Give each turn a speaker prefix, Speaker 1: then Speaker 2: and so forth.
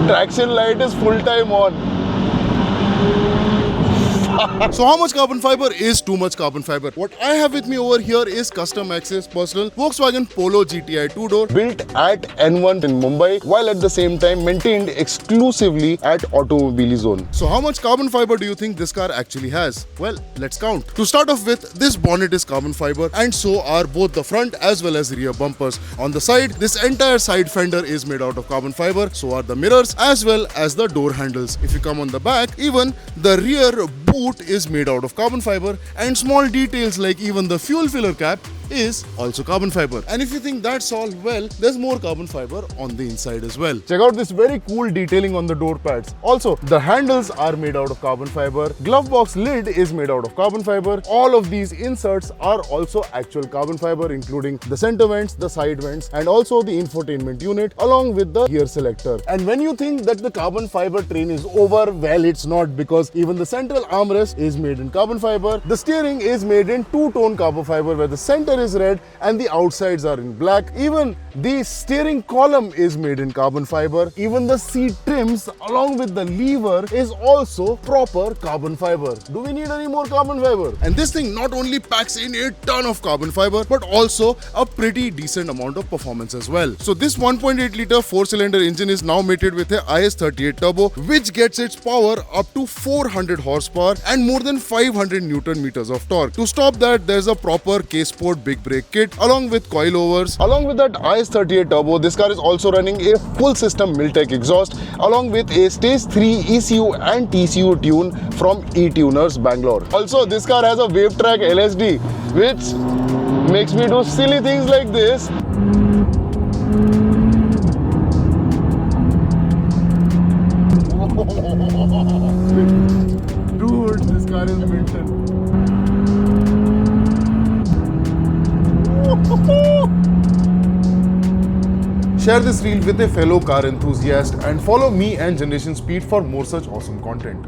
Speaker 1: Traction light is full time on.
Speaker 2: So how much carbon fiber is too much carbon fiber? What I have with me over here is Custom Access Personal Volkswagen Polo GTI 2-door.
Speaker 1: Built at N1 in Mumbai, while at the same time maintained exclusively at Automobili Zone.
Speaker 2: So how much carbon fiber do you think this car actually has? Well, let's count. To start off with, this bonnet is carbon fiber and so are both the front as well as rear bumpers. On the side, this entire side fender is made out of carbon fiber, so are the mirrors as well as the door handles. If you come on the back, even the rear boot is made out of carbon fiber, and small details like even the fuel filler cap is also carbon fiber. And if you think that's all, well, there's more carbon fiber on the inside as well.
Speaker 1: Check out this very cool detailing on the door pads. Also, the handles are made out of carbon fiber. Glove box lid is made out of carbon fiber. All of these inserts are also actual carbon fiber, including the center vents, the side vents, and also the infotainment unit along with the gear selector. And when you think that the carbon fiber train is over, well, it's not, because even the central armrest is made in carbon fiber. The steering is made in two-tone carbon fiber, where the center is red and the outsides are in black. Even the steering column is made in carbon fiber. Even the seat trims along with the lever is also proper carbon fiber. Do we need any more carbon fiber?
Speaker 2: And this thing not only packs in a ton of carbon fiber, but also a pretty decent amount of performance as well. So this 1.8 liter 4-cylinder engine is now mated with a IS38 turbo, which gets its power up to 400 horsepower and more than 500 Newton meters of torque. To stop that, there's a proper K-Sport big brake kit along with coilovers.
Speaker 1: Along with that IS38 turbo, this car is also running a full system Miltech exhaust along with a stage 3 ECU and TCU tune from E-Tuners Bangalore. Also, this car has a Wavetrack LSD, which makes me do silly things like this.
Speaker 2: Dude, this car is minted. Share this reel with a fellow car enthusiast and follow me and Generation Speed for more such awesome content.